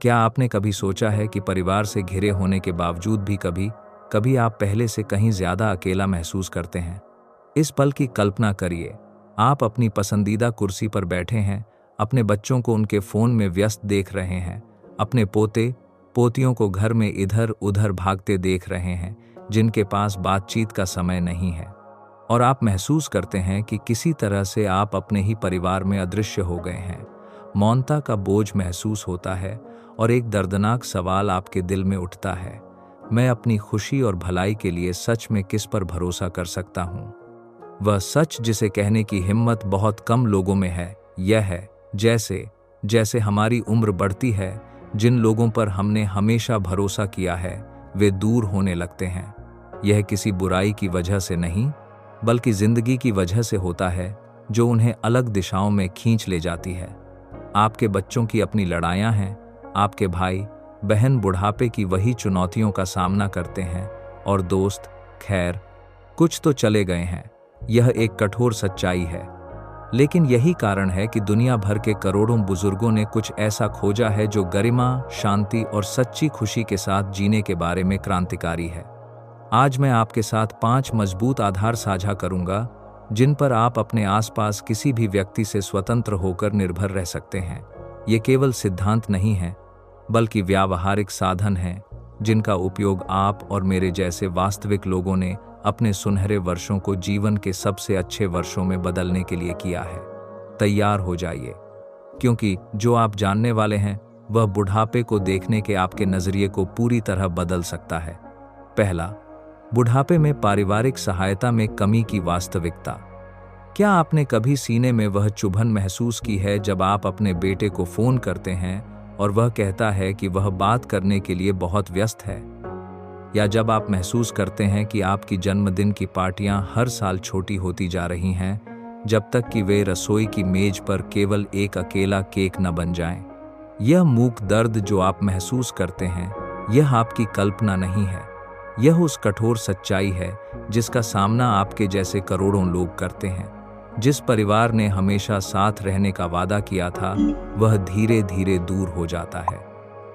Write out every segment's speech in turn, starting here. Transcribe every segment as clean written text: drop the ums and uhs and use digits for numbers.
क्या आपने कभी सोचा है कि परिवार से घिरे होने के बावजूद भी कभी कभी आप पहले से कहीं ज्यादा अकेला महसूस करते हैं? इस पल की कल्पना करिए। आप अपनी पसंदीदा कुर्सी पर बैठे हैं, अपने बच्चों को उनके फोन में व्यस्त देख रहे हैं, अपने पोते पोतियों को घर में इधर उधर भागते देख रहे हैं, जिनके पास बातचीत का समय नहीं है। और आप महसूस करते हैं कि किसी तरह से आप अपने ही परिवार में अदृश्य हो गए हैं। मौनता का बोझ महसूस होता है और एक दर्दनाक सवाल आपके दिल में उठता है, मैं अपनी खुशी और भलाई के लिए सच में किस पर भरोसा कर सकता हूँ? वह सच जिसे कहने की हिम्मत बहुत कम लोगों में है, यह है जैसे जैसे हमारी उम्र बढ़ती है, जिन लोगों पर हमने हमेशा भरोसा किया है वे दूर होने लगते हैं। यह किसी बुराई की वजह से नहीं, बल्कि जिंदगी की वजह से होता है, जो उन्हें अलग दिशाओं में खींच ले जाती है। आपके बच्चों की अपनी लड़ाइयाँ हैं, आपके भाई बहन बुढ़ापे की वही चुनौतियों का सामना करते हैं, और दोस्त खैर कुछ तो चले गए हैं। यह एक कठोर सच्चाई है, लेकिन यही कारण है कि दुनिया भर के करोड़ों बुजुर्गों ने कुछ ऐसा खोजा है जो गरिमा, शांति और सच्ची खुशी के साथ जीने के बारे में क्रांतिकारी है। आज मैं आपके साथ 5 मजबूत आधार साझा करूंगा, जिन पर आप अपने आसपास किसी भी व्यक्ति से स्वतंत्र होकर निर्भर रह सकते हैं। ये केवल सिद्धांत नहीं है, बल्कि व्यावहारिक साधन हैं, जिनका उपयोग आप और मेरे जैसे वास्तविक लोगों ने अपने सुनहरे वर्षों को जीवन के सबसे अच्छे वर्षों में बदलने के लिए किया है। तैयार हो जाइए, क्योंकि जो आप जानने वाले हैं वह बुढ़ापे को देखने के आपके नजरिए को पूरी तरह बदल सकता है। पहला, बुढ़ापे में पारिवारिक सहायता में कमी की वास्तविकता। क्या आपने कभी सीने में वह चुभन महसूस की है जब आप अपने बेटे को फोन करते हैं और वह कहता है कि वह बात करने के लिए बहुत व्यस्त है? या जब आप महसूस करते हैं कि आपकी जन्मदिन की पार्टियां हर साल छोटी होती जा रही हैं, जब तक कि वे रसोई की मेज पर केवल एक अकेला केक न बन जाएं? यह मूक दर्द जो आप महसूस करते हैं, यह आपकी कल्पना नहीं है। यह उस कठोर सच्चाई है जिसका सामना आपके जैसे करोड़ों लोग करते हैं। जिस परिवार ने हमेशा साथ रहने का वादा किया था, वह धीरे धीरे दूर हो जाता है।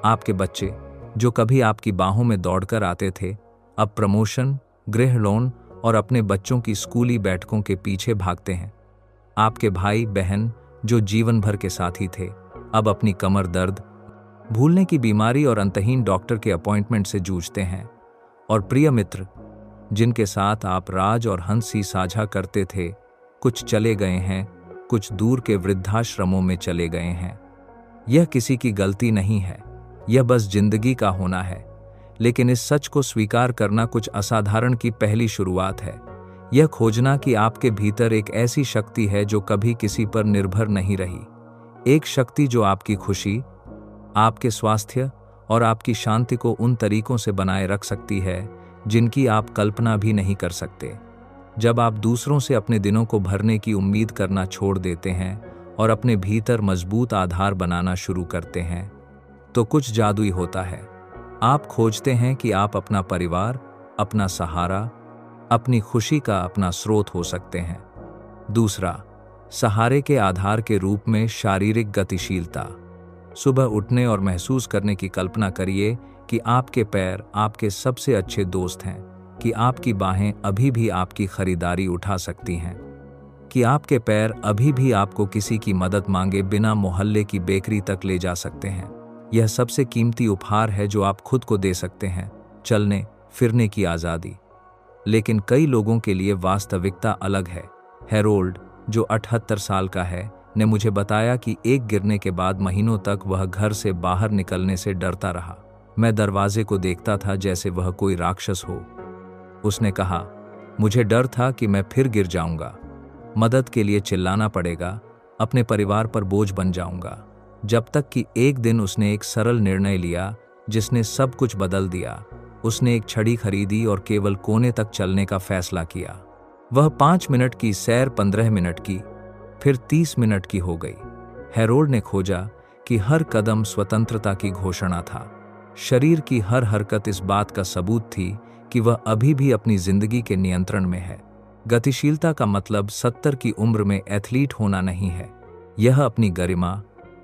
आपके बच्चे जो कभी आपकी बाहों में दौड़कर आते थे, अब प्रमोशन, गृह लोन और अपने बच्चों की स्कूली बैठकों के पीछे भागते हैं। आपके भाई बहन जो जीवन भर के साथी थे, अब अपनी कमर दर्द, भूलने की बीमारी और अंतहीन डॉक्टर के अपॉइंटमेंट से जूझते हैं। और प्रिय मित्र जिनके साथ आप राज और हंसी साझा करते थे, कुछ चले गए हैं, कुछ दूर के वृद्धाश्रमों में चले गए हैं। यह किसी की गलती नहीं है, यह बस जिंदगी का होना है। लेकिन इस सच को स्वीकार करना कुछ असाधारण की पहली शुरुआत है। यह खोजना कि आपके भीतर एक ऐसी शक्ति है जो कभी किसी पर निर्भर नहीं रही। एक शक्ति जो आपकी खुशी, आपके स्वास्थ्य और आपकी शांति को उन तरीकों से बनाए रख सकती है जिनकी आप कल्पना भी नहीं कर सकते। जब आप दूसरों से अपने दिनों को भरने की उम्मीद करना छोड़ देते हैं और अपने भीतर मजबूत आधार बनाना शुरू करते हैं, तो कुछ जादुई होता है। आप खोजते हैं कि आप अपना परिवार, अपना सहारा, अपनी खुशी का अपना स्रोत हो सकते हैं। दूसरा, सहारे के आधार के रूप में शारीरिक गतिशीलता। सुबह उठने और महसूस करने की कल्पना करिए कि आपके पैर आपके सबसे अच्छे दोस्त हैं, कि आपकी बाहें अभी भी आपकी खरीदारी उठा सकती हैं, कि आपके पैर अभी भी आपको किसी की मदद मांगे बिना मोहल्ले की बेकरी तक ले जा सकते हैं। यह सबसे कीमती उपहार है जो आप खुद को दे सकते हैं, चलने फिरने की आज़ादी। लेकिन कई लोगों के लिए वास्तविकता अलग है। हैरोल्ड जो 78 साल का है, ने मुझे बताया कि एक गिरने के बाद महीनों तक वह घर से बाहर निकलने से डरता रहा। मैं दरवाजे को देखता था जैसे वह कोई राक्षस हो। उसने कहा, मुझे डर था कि मैं फिर गिर जाऊंगा, मदद के लिए चिल्लाना पड़ेगा, अपने परिवार पर बोझ बन जाऊंगा। जब तक कि एक दिन उसने एक सरल निर्णय लिया जिसने सब कुछ बदल दिया। उसने एक छड़ी खरीदी और केवल कोने तक चलने का फैसला किया। वह 5 मिनट की सैर 15 मिनट की, फिर 30 मिनट की हो गई। हैरोल्ड ने खोजा कि हर कदम स्वतंत्रता की घोषणा था। शरीर की हर हरकत इस बात का सबूत थी कि वह अभी भी अपनी जिंदगी के नियंत्रण में है। गतिशीलता का मतलब 70 की उम्र में एथलीट होना नहीं है। यह अपनी गरिमा,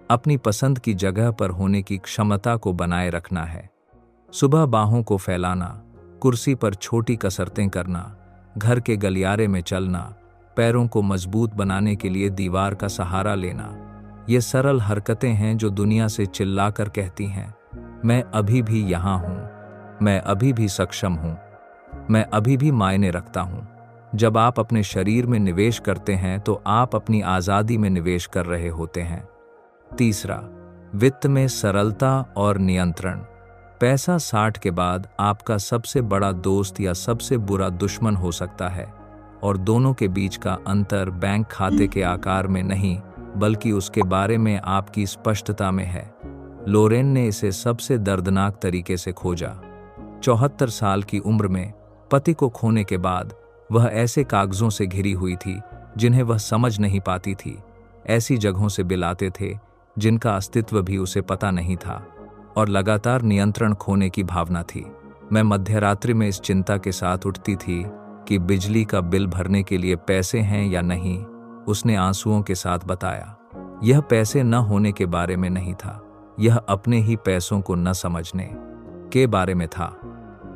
अपनी पसंद की जगह पर होने की क्षमता को बनाए रखना है। सुबह बाहों को फैलाना, कुर्सी पर छोटी कसरतें करना, घर के गलियारे में चलना, पैरों को मजबूत बनाने के लिए दीवार का सहारा लेना, ये सरल हरकतें हैं जो दुनिया से चिल्लाकर कहती हैं, मैं अभी भी यहाँ हूँ, मैं अभी भी सक्षम हूँ, मैं अभी भी मायने रखता हूँ। जब आप अपने शरीर में निवेश करते हैं तो आप अपनी आज़ादी में निवेश कर रहे होते हैं। तीसरा, वित्त में सरलता और नियंत्रण। पैसा 60 के बाद आपका सबसे बड़ा दोस्त या सबसे बुरा दुश्मन हो सकता है, और दोनों के बीच का अंतर बैंक खाते के आकार में नहीं बल्कि उसके बारे में आपकी स्पष्टता में है। लोरेन ने इसे सबसे दर्दनाक तरीके से खोजा। 74 साल की उम्र में पति को खोने के बाद वह ऐसे कागजों से घिरी हुई थी जिन्हें वह समझ नहीं पाती थी, ऐसी जगहों से बिलाते थे जिनका अस्तित्व भी उसे पता नहीं था, और लगातार नियंत्रण खोने की भावना थी। मैं मध्यरात्रि में इस चिंता के साथ उठती थी कि बिजली का बिल भरने के लिए पैसे हैं या नहीं। उसने आंसुओं के साथ बताया, यह पैसे न होने के बारे में नहीं था, यह अपने ही पैसों को न समझने के बारे में था।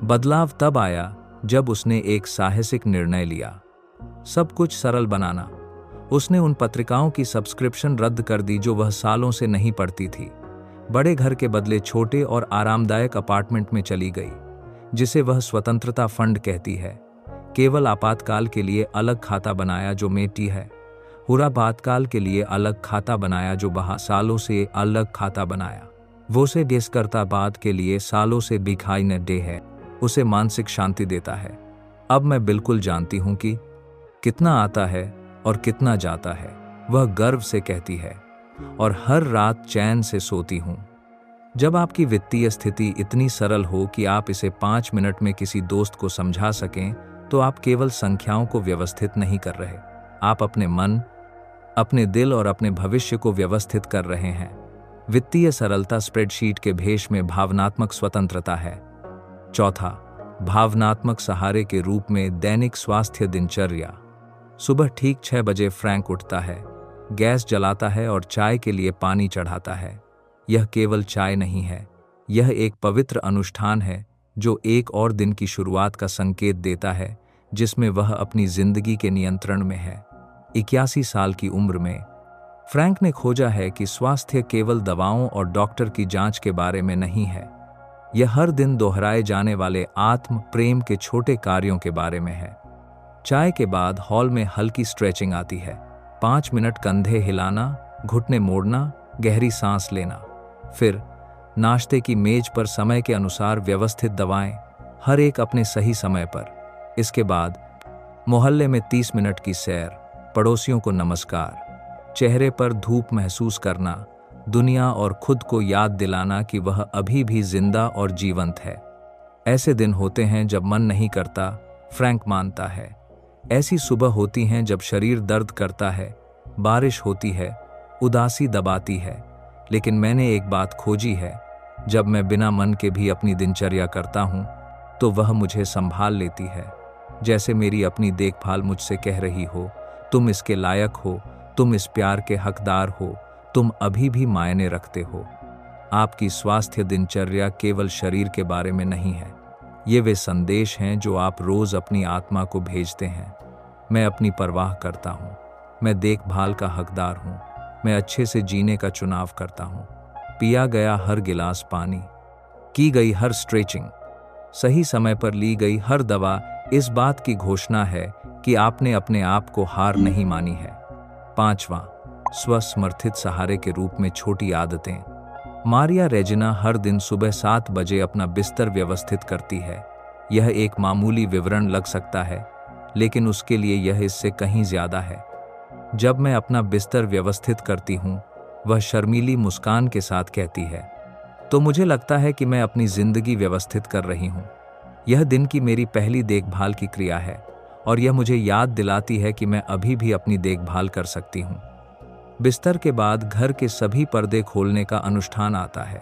बदलाव तब आया जब उसने एक साहसिक निर्णय लिया, सब कुछ सरल बनाना। उसने उन पत्रिकाओं की सब्सक्रिप्शन रद्द कर दी जो वह सालों से नहीं पढ़ती थी। बड़े घर के बदले छोटे और आरामदायक अपार्टमेंट में चली गई, जिसे वह स्वतंत्रता फंड कहती है। केवल आपातकाल के लिए अलग खाता बनाया जो मेटी है, आपातकाल के लिए अलग खाता बनाया जो बहा सालों से अलग खाता बनाया। वो से गेसकर्ता बाद के लिए सालों से दिखाई न दे है, उसे मानसिक शांति देता है। अब मैं बिल्कुल जानती हूं कि कितना आता है और कितना जाता है, वह गर्व से कहती है, और हर रात चैन से सोती हूं। जब आपकी वित्तीय स्थिति इतनी सरल हो कि आप इसे 5 मिनट में किसी दोस्त को समझा सकें, तो आप केवल संख्याओं को व्यवस्थित नहीं कर रहे, आप अपने मन, अपने दिल और अपने भविष्य को व्यवस्थित कर रहे हैं। वित्तीय सरलता स्प्रेडशीट के भेष में भावनात्मक स्वतंत्रता है। चौथा, भावनात्मक सहारे के रूप में दैनिक स्वास्थ्य दिनचर्या। सुबह ठीक 6 बजे फ्रैंक उठता है, गैस जलाता है और चाय के लिए पानी चढ़ाता है। यह केवल चाय नहीं है, यह एक पवित्र अनुष्ठान है जो एक और दिन की शुरुआत का संकेत देता है जिसमें वह अपनी जिंदगी के नियंत्रण में है। 81 साल की उम्र में फ्रैंक ने खोजा है कि स्वास्थ्य केवल दवाओं और डॉक्टर की जांच के बारे में नहीं है, यह हर दिन दोहराए जाने वाले आत्म प्रेम के छोटे कार्यों के बारे में है। चाय के बाद हॉल में हल्की स्ट्रेचिंग आती है, 5 मिनट कंधे हिलाना, घुटने मोड़ना, गहरी सांस लेना। फिर नाश्ते की मेज पर समय के अनुसार व्यवस्थित दवाएं, हर एक अपने सही समय पर। इसके बाद मोहल्ले में 30 मिनट की सैर, पड़ोसियों को नमस्कार, चेहरे पर धूप महसूस करना, दुनिया और खुद को याद दिलाना कि वह अभी भी जिंदा और जीवंत है। ऐसे दिन होते हैं जब मन नहीं करता, फ्रैंक मानता है। ऐसी सुबह होती हैं जब शरीर दर्द करता है, बारिश होती है, उदासी दबाती है। लेकिन मैंने एक बात खोजी है, जब मैं बिना मन के भी अपनी दिनचर्या करता हूँ तो वह मुझे संभाल लेती है, जैसे मेरी अपनी देखभाल मुझसे कह रही हो, तुम इसके लायक हो, तुम इस प्यार के हकदार हो, तुम अभी भी मायने रखते हो। आपकी स्वास्थ्य दिनचर्या केवल शरीर के बारे में नहीं है, ये वे संदेश हैं जो आप रोज अपनी आत्मा को भेजते हैं। मैं अपनी परवाह करता हूँ, मैं देखभाल का हकदार हूँ, मैं अच्छे से जीने का चुनाव करता हूँ। पिया गया हर गिलास पानी, की गई हर स्ट्रेचिंग, सही समय पर ली गई हर दवा इस बात की घोषणा है कि आपने अपने आप को हार नहीं मानी है। 5वां, स्वसमर्थित सहारे के रूप में छोटी आदतें। मारिया रेजिना हर दिन सुबह 7 बजे अपना बिस्तर व्यवस्थित करती है। यह एक मामूली विवरण लग सकता है, लेकिन उसके लिए यह इससे कहीं ज्यादा है। जब मैं अपना बिस्तर व्यवस्थित करती हूँ, वह शर्मीली मुस्कान के साथ कहती है, तो मुझे लगता है कि मैं अपनी जिंदगी व्यवस्थित कर रही हूँ। यह दिन की मेरी पहली देखभाल की क्रिया है और यह मुझे याद दिलाती है कि मैं अभी भी अपनी देखभाल कर सकती हूँ। बिस्तर के बाद घर के सभी पर्दे खोलने का अनुष्ठान आता है।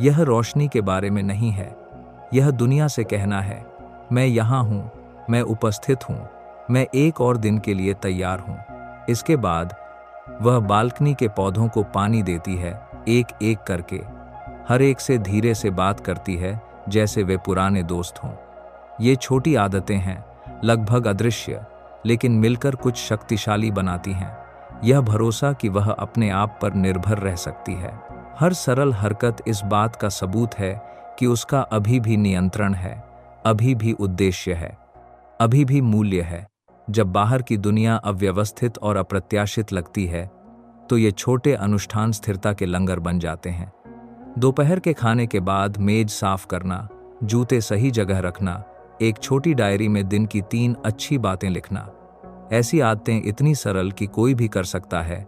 यह रोशनी के बारे में नहीं है, यह दुनिया से कहना है, मैं यहाँ हूँ, मैं उपस्थित हूँ, मैं एक और दिन के लिए तैयार हूँ। इसके बाद वह बालकनी के पौधों को पानी देती है, एक एक करके, हर एक से धीरे से बात करती है जैसे वे पुराने दोस्त हों। ये छोटी आदतें हैं, लगभग अदृश्य, लेकिन मिलकर कुछ शक्तिशाली बनाती हैं। यह भरोसा कि वह अपने आप पर निर्भर रह सकती है। हर सरल हरकत इस बात का सबूत है कि उसका अभी भी नियंत्रण है, अभी भी उद्देश्य है, अभी भी मूल्य है। जब बाहर की दुनिया अव्यवस्थित और अप्रत्याशित लगती है, तो ये छोटे अनुष्ठान स्थिरता के लंगर बन जाते हैं। दोपहर के खाने के बाद मेज साफ करना, जूते सही जगह रखना, एक छोटी डायरी में दिन की 3 अच्छी बातें लिखना। ऐसी आदतें इतनी सरल कि कोई भी कर सकता है,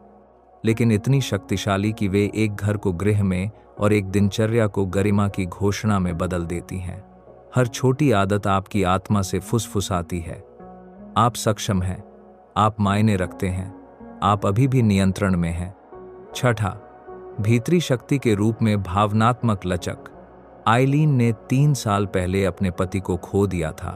लेकिन इतनी शक्तिशाली कि वे एक घर को गृह में और एक दिनचर्या को गरिमा की घोषणा में बदल देती हैं। हर छोटी आदत आपकी आत्मा से फुसफुसाती है, आप सक्षम हैं, आप मायने रखते हैं, आप अभी भी नियंत्रण में हैं। छठा, भीतरी शक्ति के रूप में भावनात्मक लचक। आइलीन ने 3 साल पहले अपने पति को खो दिया था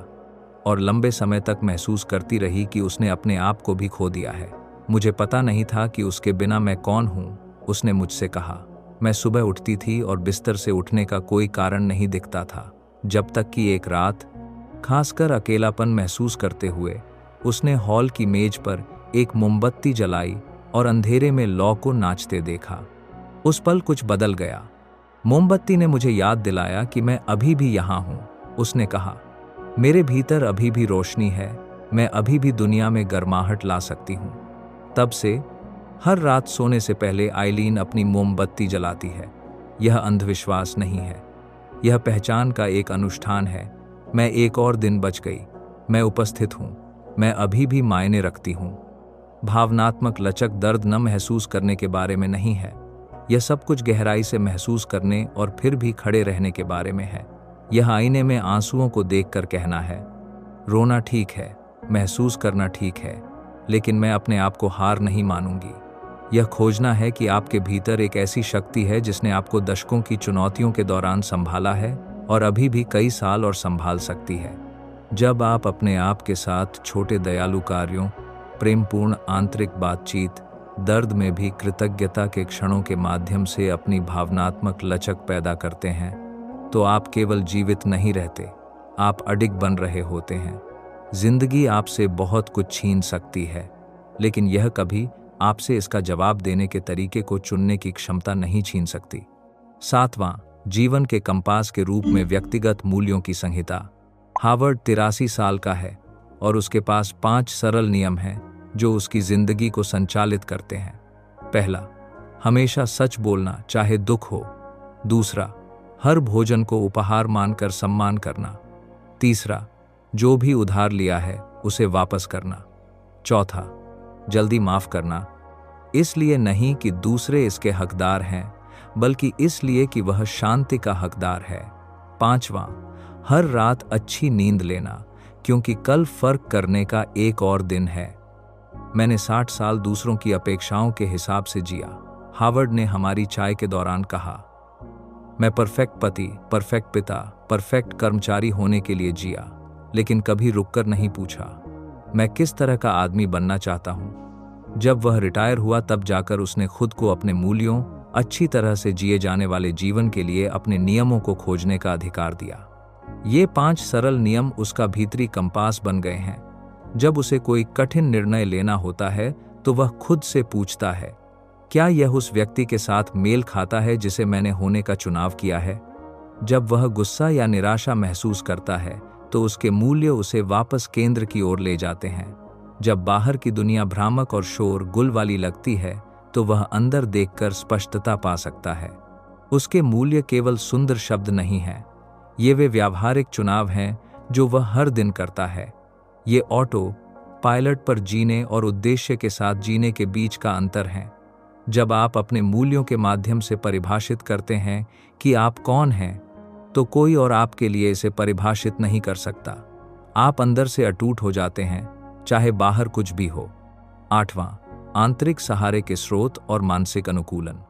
और लंबे समय तक महसूस करती रही कि उसने अपने आप को भी खो दिया है। मुझे पता नहीं था कि उसके बिना मैं कौन हूं, उसने मुझसे कहा। मैं सुबह उठती थी और बिस्तर से उठने का कोई कारण नहीं दिखता था, जब तक कि एक रात, खासकर अकेलापन महसूस करते हुए, उसने हॉल की मेज पर एक मोमबत्ती जलाई और अंधेरे में लौ को नाचते देखा। उस पल कुछ बदल गया। मोमबत्ती ने मुझे याद दिलाया कि मैं अभी भी यहाँ हूँ। उसने कहा, मेरे भीतर अभी भी रोशनी है, मैं अभी भी दुनिया में गर्माहट ला सकती हूँ। तब से हर रात सोने से पहले आइलीन अपनी मोमबत्ती जलाती है। यह अंधविश्वास नहीं है, यह पहचान का एक अनुष्ठान है। मैं एक और दिन बच गई, मैं उपस्थित हूँ, मैं अभी भी मायने रखती हूँ। भावनात्मक लचक दर्द न महसूस करने के बारे में नहीं है, यह सब कुछ गहराई से महसूस करने और फिर भी खड़े रहने के बारे में है। यह आईने में आंसुओं को देखकर कहना है, रोना ठीक है, महसूस करना ठीक है, लेकिन मैं अपने आप को हार नहीं मानूंगी। यह खोजना है कि आपके भीतर एक ऐसी शक्ति है जिसने आपको दशकों की चुनौतियों के दौरान संभाला है और अभी भी कई साल और संभाल सकती है। जब आप अपने आप के साथ छोटे दयालु कार्यों, प्रेमपूर्ण आंतरिक बातचीत, दर्द में भी कृतज्ञता के क्षणों के माध्यम से अपनी भावनात्मक लचक पैदा करते हैं, तो आप केवल जीवित नहीं रहते, आप अडिग बन रहे होते हैं। जिंदगी आपसे बहुत कुछ छीन सकती है, लेकिन यह कभी आपसे इसका जवाब देने के तरीके को चुनने की क्षमता नहीं छीन सकती। 7वां, जीवन के कंपास के रूप में व्यक्तिगत मूल्यों की संहिता। हावर्ड 83 साल का है और उसके पास 5 सरल नियम हैं जो उसकी जिंदगी को संचालित करते हैं। पहला, हमेशा सच बोलना चाहे दुख हो। दूसरा, हर भोजन को उपहार मानकर सम्मान करना। तीसरा, जो भी उधार लिया है उसे वापस करना। चौथा, जल्दी माफ करना, इसलिए नहीं कि दूसरे इसके हकदार हैं, बल्कि इसलिए कि वह शांति का हकदार है। 5वां, हर रात अच्छी नींद लेना, क्योंकि कल फर्क करने का एक और दिन है। मैंने 60 साल दूसरों की अपेक्षाओं के हिसाब से जिया, हावर्ड ने हमारी चाय के दौरान कहा। मैं परफेक्ट पति, परफेक्ट पिता, परफेक्ट कर्मचारी होने के लिए जिया, लेकिन कभी रुककर नहीं पूछा, मैं किस तरह का आदमी बनना चाहता हूं। जब वह रिटायर हुआ तब जाकर उसने खुद को अपने मूल्यों, अच्छी तरह से जिए जाने वाले जीवन के लिए अपने नियमों को खोजने का अधिकार दिया। ये 5 सरल नियम उसका भीतरी कंपास बन गए हैं। जब उसे कोई कठिन निर्णय लेना होता है तो वह खुद से पूछता है, क्या यह उस व्यक्ति के साथ मेल खाता है जिसे मैंने होने का चुनाव किया है। जब वह गुस्सा या निराशा महसूस करता है तो उसके मूल्य उसे वापस केंद्र की ओर ले जाते हैं। जब बाहर की दुनिया भ्रामक और शोर गुल वाली लगती है तो वह अंदर देखकर स्पष्टता पा सकता है। उसके मूल्य केवल सुंदर शब्द नहीं हैं, ये वे व्यावहारिक चुनाव हैं जो वह हर दिन करता है। ये ऑटो पायलट पर जीने और उद्देश्य के साथ जीने के बीच का अंतर है। जब आप अपने मूल्यों के माध्यम से परिभाषित करते हैं कि आप कौन हैं, तो कोई और आपके लिए इसे परिभाषित नहीं कर सकता। आप अंदर से अटूट हो जाते हैं, चाहे बाहर कुछ भी हो। 8वां, आंतरिक सहारे के स्रोत और मानसिक अनुकूलन।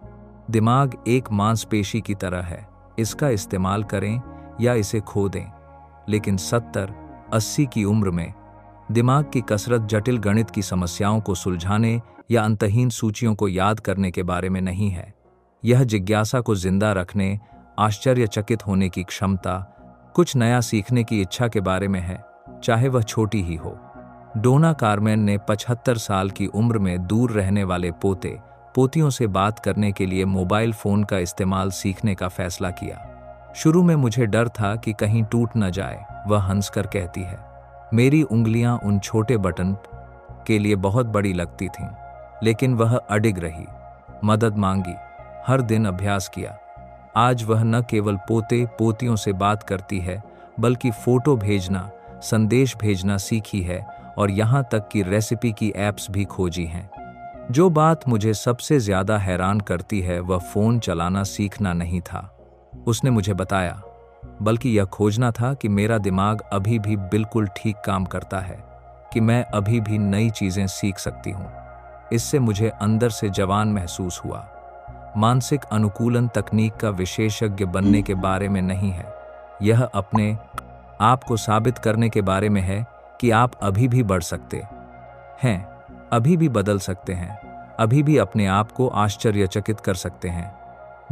दिमाग एक मांसपेशी की तरह है, इसका इस्तेमाल करें या इसे खो दें, लेकिन 70-80 की उम्र में दिमाग की कसरत जटिल गणित की समस्याओं को सुलझाने या अंतहीन सूचियों को याद करने के बारे में नहीं है। यह जिज्ञासा को जिंदा रखने, आश्चर्यचकित होने की क्षमता, कुछ नया सीखने की इच्छा के बारे में है, चाहे वह छोटी ही हो। डोना कार्मेन ने 75 साल की उम्र में दूर रहने वाले पोते पोतियों से बात करने के लिए मोबाइल फोन का इस्तेमाल सीखने का फैसला किया। शुरू में मुझे डर था कि कहीं टूट न जाए, वह हंसकर कहती है। मेरी उंगलियां उन छोटे बटन के लिए बहुत बड़ी लगती थीं, लेकिन वह अडिग रही, मदद मांगी, हर दिन अभ्यास किया। आज वह न केवल पोते पोतियों से बात करती है, बल्कि फोटो भेजना, संदेश भेजना सीखी है और यहाँ तक कि रेसिपी की ऐप्स भी खोजी हैं। जो बात मुझे सबसे ज्यादा हैरान करती है वह फोन चलाना सीखना नहीं था, उसने मुझे बताया, बल्कि यह खोजना था कि मेरा दिमाग अभी भी बिल्कुल ठीक काम करता है, कि मैं अभी भी नई चीजें सीख सकती हूँ। इससे मुझे अंदर से जवान महसूस हुआ। मानसिक अनुकूलन तकनीक का विशेषज्ञ बनने के बारे में नहीं है, यह अपने आप को साबित करने के बारे में है कि आप अभी भी बढ़ सकते हैं, अभी भी बदल सकते हैं, अभी भी अपने आप को आश्चर्यचकित कर सकते हैं।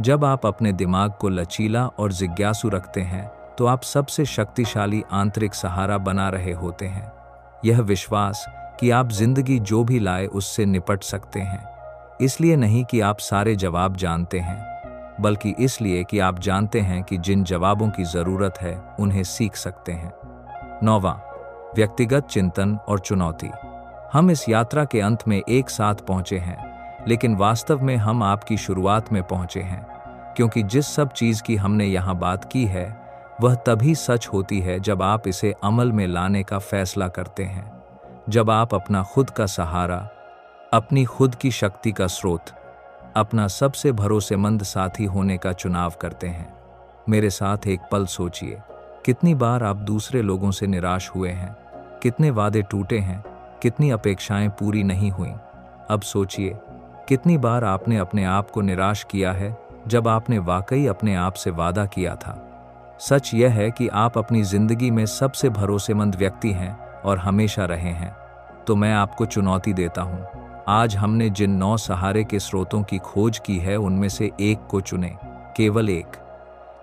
जब आप अपने दिमाग को लचीला और जिज्ञासु रखते हैं तो आप सबसे शक्तिशाली आंतरिक सहारा बना रहे होते हैं। यह विश्वास कि आप जिंदगी जो भी लाए उससे निपट सकते हैं, इसलिए नहीं कि आप सारे जवाब जानते हैं, बल्कि इसलिए कि आप जानते हैं कि जिन जवाबों की जरूरत है उन्हें सीख सकते हैं। 9वां, व्यक्तिगत चिंतन और चुनौती। हम इस यात्रा के अंत में एक साथ पहुंचे हैं, लेकिन वास्तव में हम आपकी शुरुआत में पहुंचे हैं, क्योंकि जिस सब चीज की हमने यहाँ बात की है वह तभी सच होती है जब आप इसे अमल में लाने का फैसला करते हैं, जब आप अपना खुद का सहारा, अपनी खुद की शक्ति का स्रोत, अपना सबसे भरोसेमंद साथी होने का चुनाव करते हैं। मेरे साथ एक पल सोचिए, कितनी बार आप दूसरे लोगों से निराश हुए हैं, कितने वादे टूटे हैं, कितनी अपेक्षाएं पूरी नहीं हुई। अब सोचिए, कितनी बार आपने अपने आप को निराश किया है जब आपने वाकई अपने आप से वादा किया था। सच यह है कि आप अपनी जिंदगी में सबसे भरोसेमंद व्यक्ति हैं और हमेशा रहे हैं। तो मैं आपको चुनौती देता हूं, आज हमने जिन 9 सहारे के स्रोतों की खोज की है उनमें से एक को चुनें, केवल एक।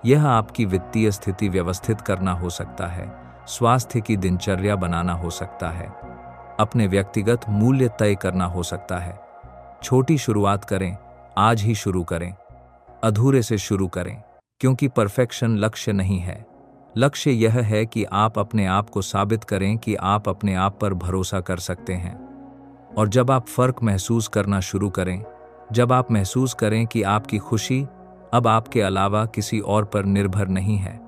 यह आपकी वित्तीय स्थिति व्यवस्थित करना हो सकता है, स्वास्थ्य की दिनचर्या बनाना हो सकता है, अपने व्यक्तिगत मूल्य तय करना हो सकता है। छोटी शुरुआत करें, आज ही शुरू करें, अधूरे से शुरू करें, क्योंकि परफेक्शन लक्ष्य नहीं है। लक्ष्य यह है कि आप अपने आप को साबित करें कि आप अपने आप पर भरोसा कर सकते हैं। और जब आप फर्क महसूस करना शुरू करें, जब आप महसूस करें कि आपकी खुशी अब आपके अलावा किसी और पर निर्भर नहीं है,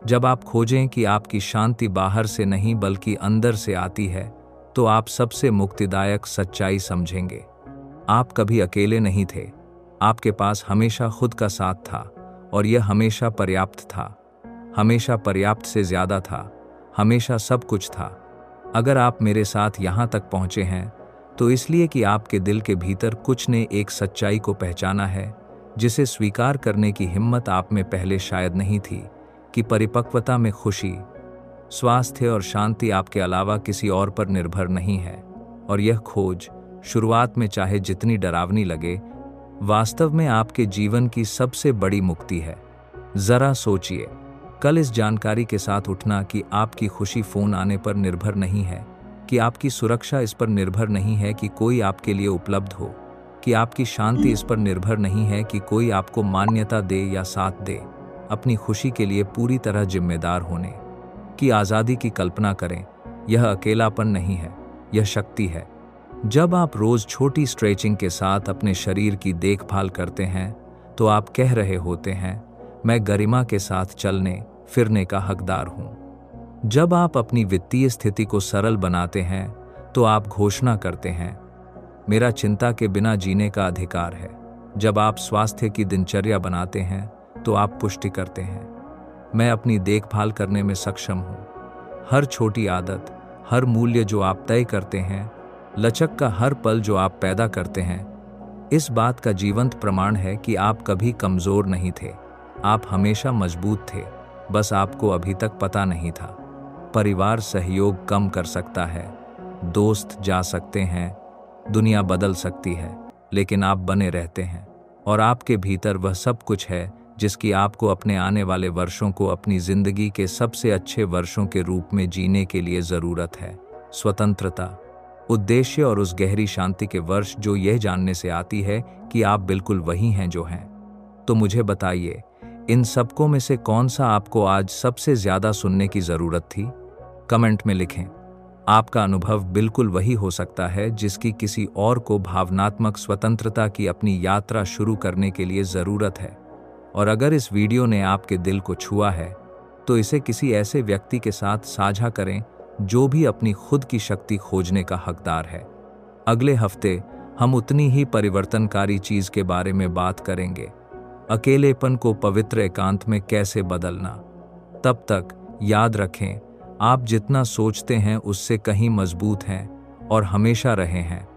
जब आप खोजें कि आपकी शांति बाहर से नहीं बल्कि अंदर से आती है, तो आप सबसे मुक्तिदायक सच्चाई समझेंगे। आप कभी अकेले नहीं थे, आपके पास हमेशा खुद का साथ था, और यह हमेशा पर्याप्त था, हमेशा पर्याप्त से ज्यादा था, हमेशा सब कुछ था। अगर आप मेरे साथ यहाँ तक पहुँचे हैं तो इसलिए कि आपके दिल के भीतर कुछ ने एक सच्चाई को पहचाना है जिसे स्वीकार करने की हिम्मत आप में पहले शायद नहीं थी, कि परिपक्वता में खुशी, स्वास्थ्य और शांति आपके अलावा किसी और पर निर्भर नहीं है। और यह खोज, शुरुआत में चाहे जितनी डरावनी लगे, वास्तव में आपके जीवन की सबसे बड़ी मुक्ति है। जरा सोचिए, कल इस जानकारी के साथ उठना कि आपकी खुशी फोन आने पर निर्भर नहीं है, कि आपकी सुरक्षा इस पर निर्भर नहीं है कि कोई आपके लिए उपलब्ध हो, कि आपकी शांति इस पर निर्भर नहीं है कि कोई आपको मान्यता दे या साथ दे। अपनी खुशी के लिए पूरी तरह जिम्मेदार होने की आज़ादी की कल्पना करें। यह अकेलापन नहीं है, यह शक्ति है। जब आप रोज छोटी स्ट्रेचिंग के साथ अपने शरीर की देखभाल करते हैं तो आप कह रहे होते हैं, मैं गरिमा के साथ चलने फिरने का हकदार हूँ। जब आप अपनी वित्तीय स्थिति को सरल बनाते हैं तो आप घोषणा करते हैं, मेरा चिंता के बिना जीने का अधिकार है। जब आप स्वास्थ्य की दिनचर्या बनाते हैं तो आप पुष्टि करते हैं, मैं अपनी देखभाल करने में सक्षम हूँ। हर छोटी आदत, हर मूल्य जो आप तय करते हैं, लचक का हर पल जो आप पैदा करते हैं, इस बात का जीवंत प्रमाण है कि आप कभी कमजोर नहीं थे। आप हमेशा मजबूत थे, बस आपको अभी तक पता नहीं था। परिवार सहयोग कम कर सकता है, दोस्त जा सकते हैं, दुनिया बदल सकती है, लेकिन आप बने रहते हैं और आपके भीतर वह सब कुछ है जिसकी आपको अपने आने वाले वर्षों को अपनी जिंदगी के सबसे अच्छे वर्षों के रूप में जीने के लिए जरूरत है। स्वतंत्रता, उद्देश्य और उस गहरी शांति के वर्ष जो यह जानने से आती है कि आप बिल्कुल वही हैं जो हैं। तो मुझे बताइए, इन सबकों में से कौन सा आपको आज सबसे ज्यादा सुनने की जरूरत थी? कमेंट में लिखें। आपका अनुभव बिल्कुल वही हो सकता है जिसकी किसी और को भावनात्मक स्वतंत्रता की अपनी यात्रा शुरू करने के लिए जरूरत है। और अगर इस वीडियो ने आपके दिल को छुआ है तो इसे किसी ऐसे व्यक्ति के साथ साझा करें जो भी अपनी खुद की शक्ति खोजने का हकदार है। अगले हफ्ते हम उतनी ही परिवर्तनकारी चीज के बारे में बात करेंगे, अकेलेपन को पवित्र एकांत में कैसे बदलना। तब तक याद रखें, आप जितना सोचते हैं उससे कहीं मजबूत हैं और हमेशा रहे हैं।